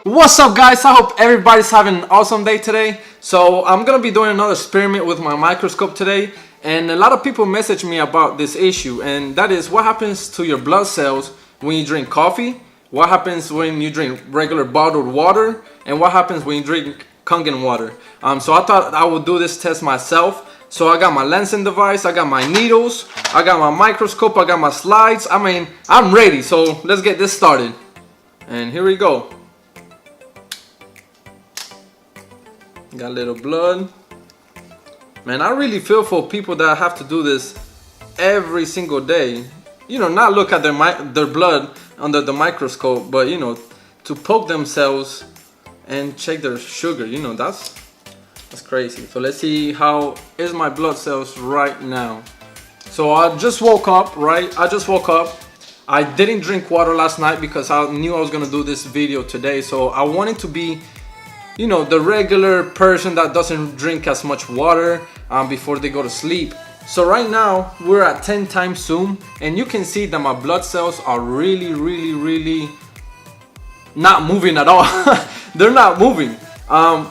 What's up, guys? I hope everybody's having an awesome day today. So I'm gonna be doing another experiment with my microscope today, and a lot of people message me about this issue, and that is what happens to your blood cells when you drink coffee, what happens when you drink regular bottled water, and what happens when you drink Kangen water. So I thought I would do this test myself. So I got my lensing device, I got my needles, I got my microscope, I got my slides. I mean, I'm ready. So let's get this started. And here we go. Got a little blood. Man, I really feel for people that have to do this every single day. You know, not look at their blood under the microscope, but you know, to poke themselves and check their sugar. You know, that's crazy. So let's see how is my blood cells right now. So I just woke up, right? I didn't drink water last night because I knew I was gonna do this video today. So I wanted to be, you know, the regular person that doesn't drink as much water before they go to sleep. So right now we're at 10 times zoom, and you can see that my blood cells are really not moving at all. They're not moving,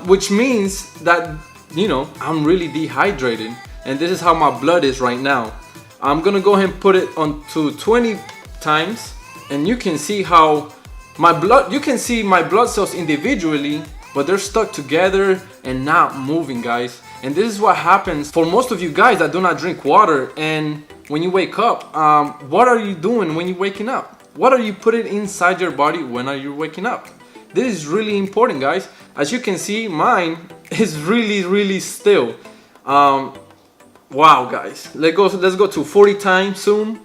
which means that, you know, I'm really dehydrated, and this is how my blood is right now. I'm gonna go ahead and put it on to 20 times, and you can see how you can see my blood cells individually, but they're stuck together and not moving, guys. And this is what happens for most of you guys that do not drink water. And when you wake up, what are you doing when you're waking up? What are you putting inside your body when are you waking up? This is really important, guys. As you can see, mine is really still. Wow, guys. Let's go to 40 times zoom.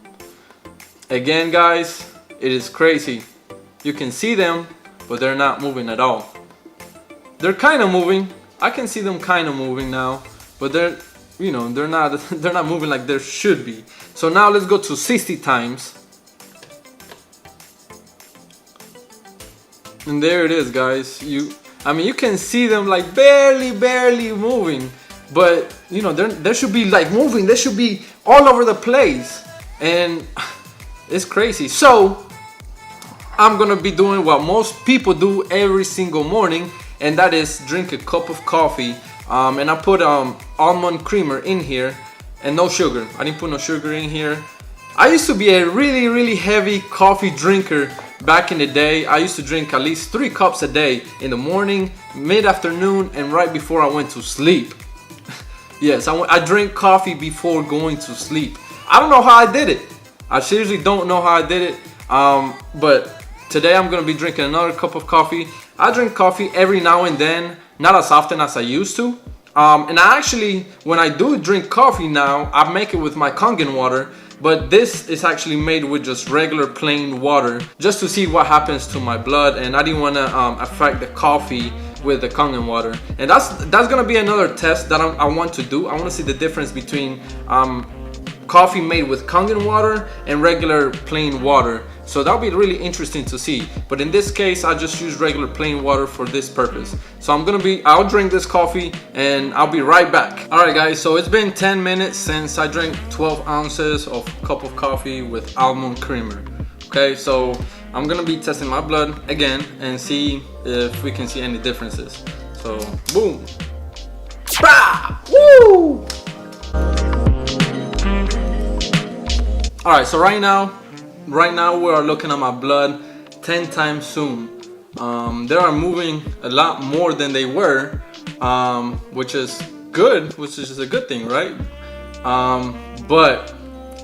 Again, guys, it is crazy. You can see them, but they're not moving at all. They're kind of moving. I can see them kind of moving now, but they're not moving like they should be. So now let's go to 60 times. And there it is, guys. You can see them like barely moving, but you know, they should be like moving. They should be all over the place, and it's crazy. So I'm gonna be doing what most people do every single morning, and that is drink a cup of coffee. And I put almond creamer in here and no sugar. I didn't put no sugar in here. I used to be a really heavy coffee drinker back in the day. I used to drink at least 3 cups a day, in the morning, mid-afternoon, and right before I went to sleep. Yes, I drink coffee before going to sleep. I don't know how I did it. I seriously don't know how I did it. But today I'm gonna be drinking another cup of coffee. I drink coffee every now and then, not as often as I used to. And I actually, when I do drink coffee now, I make it with my Kangen water, but this is actually made with just regular plain water, just to see what happens to my blood. And I didn't want to affect the coffee with the Kangen water. And that's gonna be another test that I want to do. I want to see the difference between coffee made with Kangen water and regular plain water. So that'll be really interesting to see. But in this case, I just use regular plain water for this purpose. So I'll drink this coffee and I'll be right back. All right, guys, so it's been 10 minutes since I drank 12 ounces of cup of coffee with almond creamer. Okay, so I'm gonna be testing my blood again and see if we can see any differences. So, boom. Bah! Woo! All right, so right now we are looking at my blood 10 times zoom. They are moving a lot more than they were, which is good, which is a good thing, right? But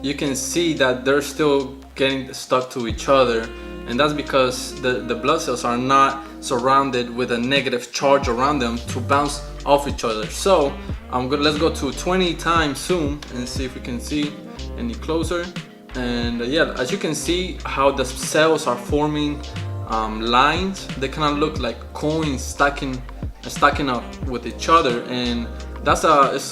you can see that they're still getting stuck to each other, and that's because the blood cells are not surrounded with a negative charge around them to bounce off each other. So let's go to 20 times zoom and see if we can see any closer. And yeah, as you can see how the cells are forming lines. They kind of look like coins stacking up with each other, and that's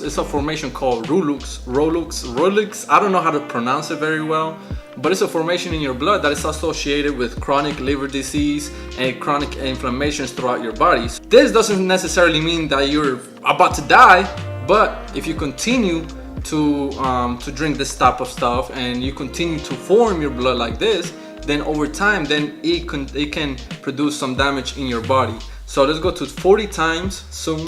it's a formation called Rolux. I don't know how to pronounce it very well, but it's a formation in your blood that is associated with chronic liver disease and chronic inflammations throughout your body. This doesn't necessarily mean that you're about to die, but if you continue to drink this type of stuff and you continue to form your blood like this, then over time, then it can produce some damage in your body. So let's go to 40 times zoom.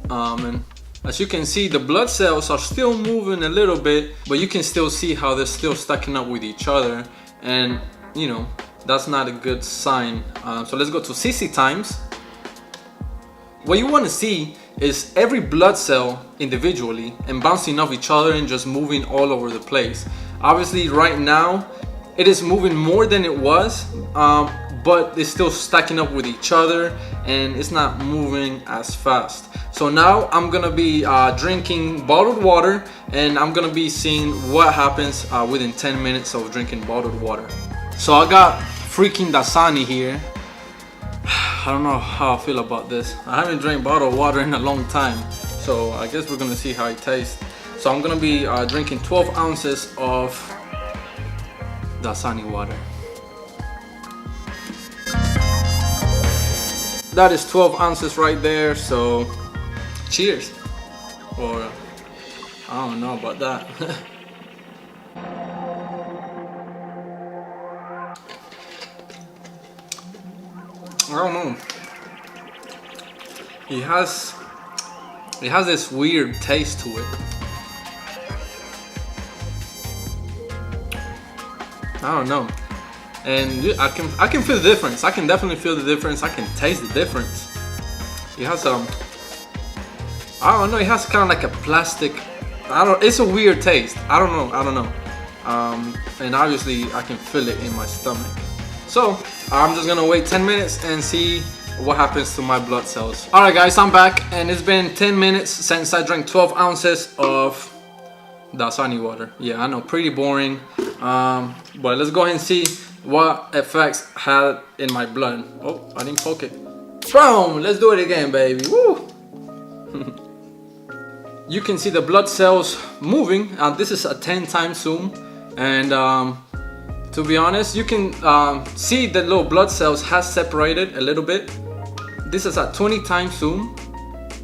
And as you can see, the blood cells are still moving a little bit, but you can still see how they're still stacking up with each other, and you know, that's not a good sign. So let's go to 60 times. What you want to see is every blood cell individually and bouncing off each other and just moving all over the place. Obviously right now it is moving more than it was, but it's still stacking up with each other and it's not moving as fast. So now I'm gonna be drinking bottled water, and I'm gonna be seeing what happens within 10 minutes of drinking bottled water. So I got freaking Dasani here. I don't know how I feel about this. I haven't drank bottled water in a long time, so I guess we're gonna see how it tastes. So I'm gonna be drinking 12 ounces of Dasani water. That is 12 ounces right there, so cheers. Or I don't know about that. I don't know. It has this weird taste to it. I don't know. And I can feel the difference. I can definitely feel the difference. I can taste the difference. It has I don't know. It has kind of like a plastic. It's a weird taste. I don't know. And obviously I can feel it in my stomach. So I'm just gonna wait 10 minutes and see what happens to my blood cells. Alright guys, I'm back, and it's been 10 minutes since I drank 12 ounces of Dasani water. Yeah, I know, pretty boring. But let's go ahead and see what effects had in my blood. Oh, I didn't poke it. Boom! Let's do it again, baby. Woo! You can see the blood cells moving. This is a 10 times zoom, and to be honest, you can see the little blood cells has separated a little bit. This is a 20 times zoom,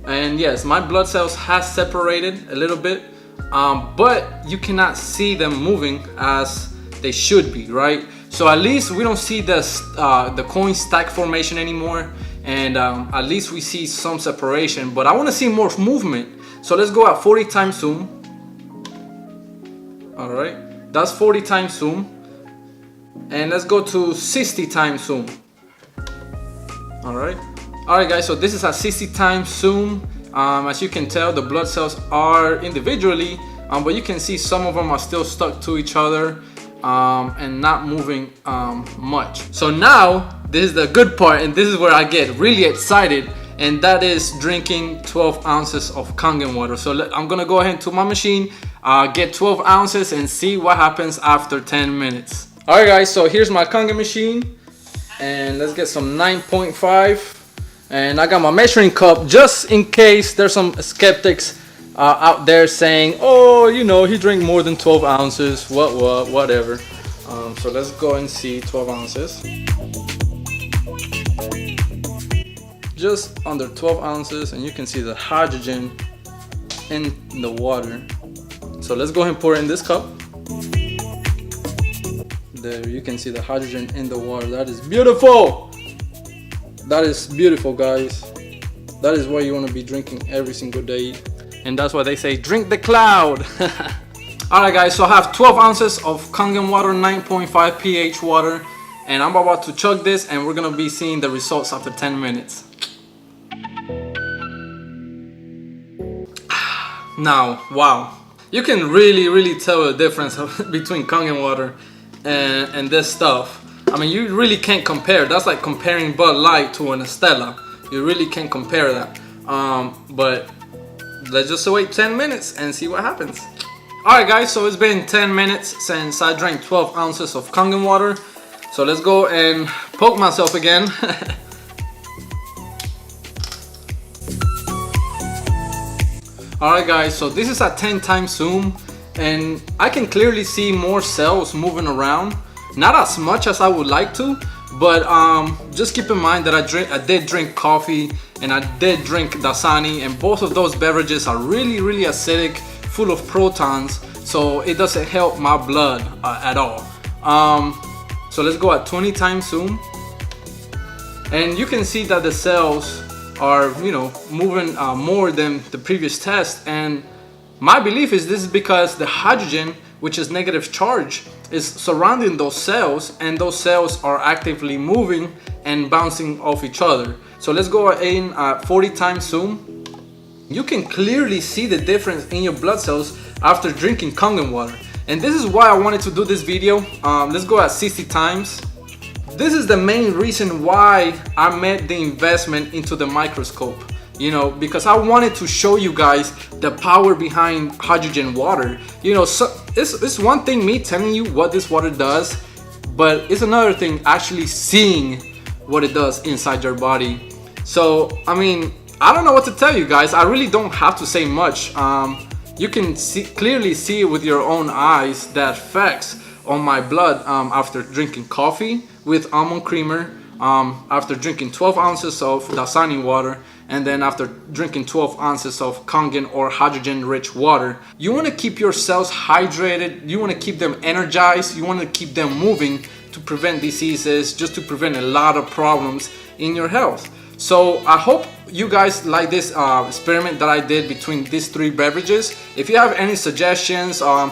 and yes, my blood cells has separated a little bit, but you cannot see them moving as they should be, right? So at least we don't see the coin stack formation anymore, and at least we see some separation, but I want to see more movement. So let's go at 40 times zoom. All right, that's 40 times zoom. And let's go to 60 times zoom. Alright guys, so this is a 60 times zoom. As you can tell, the blood cells are individually, but you can see some of them are still stuck to each other and not moving much. So now this is the good part, and this is where I get really excited, and that is drinking 12 ounces of Kangen water. So I'm gonna go ahead to my machine, get 12 ounces and see what happens after 10 minutes. Alright guys, so here's my Kangen machine, and let's get some 9.5, and I got my measuring cup just in case there's some skeptics out there saying, oh, you know, he drank more than 12 ounces, whatever. So let's go and see 12 ounces. Just under 12 ounces, and you can see the hydrogen in the water. So let's go ahead and pour it in this cup. There you can see the hydrogen in the water. That is beautiful. That is beautiful, guys. That is what you want to be drinking every single day, and that's why they say drink the cloud. Alright guys, so I have 12 ounces of Kangen water, 9.5 pH water, and I'm about to chug this, and we're gonna be seeing the results after 10 minutes. Now, wow, you can really tell the difference between Kangen water and this stuff. I mean, you really can't compare. That's like comparing Bud Light to an Estella. You really can't compare that. But let's just wait 10 minutes and see what happens. Alright guys, so it's been 10 minutes since I drank 12 ounces of Kangen water. So let's go and poke myself again. Alright guys, so this is a 10 times zoom, and I can clearly see more cells moving around. Not as much as I would like to, but just keep in mind that I did drink coffee and I did drink Dasani, and both of those beverages are really acidic, full of protons, so it doesn't help my blood at all. So let's go at 20 times zoom. And you can see that the cells are, moving more than the previous test. And my belief is this is because the hydrogen, which is negative charge, is surrounding those cells, and those cells are actively moving and bouncing off each other. So let's go in 40 times zoom. You can clearly see the difference in your blood cells after drinking Kangen water. And this is why I wanted to do this video. Let's go at 60 times. This is the main reason why I made the investment into the microscope, because I wanted to show you guys the power behind hydrogen water. So it's one thing me telling you what this water does, but it's another thing actually seeing what it does inside your body. So, I mean, I don't know what to tell you guys. I really don't have to say much. You can clearly see with your own eyes the effects on my blood after drinking coffee with almond creamer, after drinking 12 ounces of Dasani water, and then after drinking 12 ounces of Kangen or hydrogen-rich water. You want to keep your cells hydrated, you want to keep them energized, you want to keep them moving to prevent diseases, just to prevent a lot of problems in your health. So I hope you guys like this experiment that I did between these three beverages. If you have any suggestions or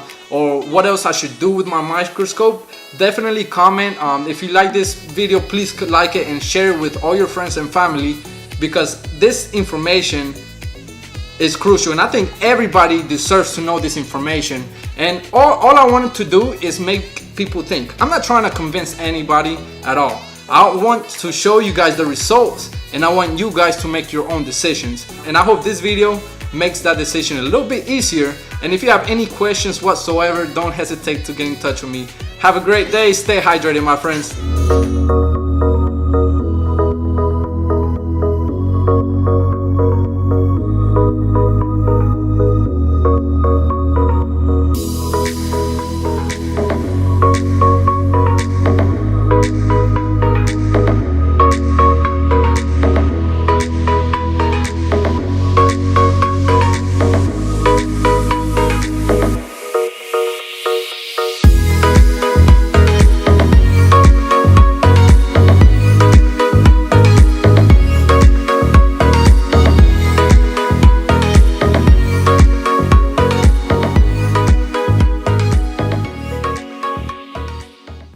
what else I should do with my microscope, definitely comment. If you like this video, please like it and share it with all your friends and family, because this information is crucial, and I think everybody deserves to know this information. And all I wanted to do is make people think. I'm not trying to convince anybody at all. I want to show you guys the results, and I want you guys to make your own decisions. And I hope this video makes that decision a little bit easier. And if you have any questions whatsoever, don't hesitate to get in touch with me. Have a great day. Stay hydrated, my friends.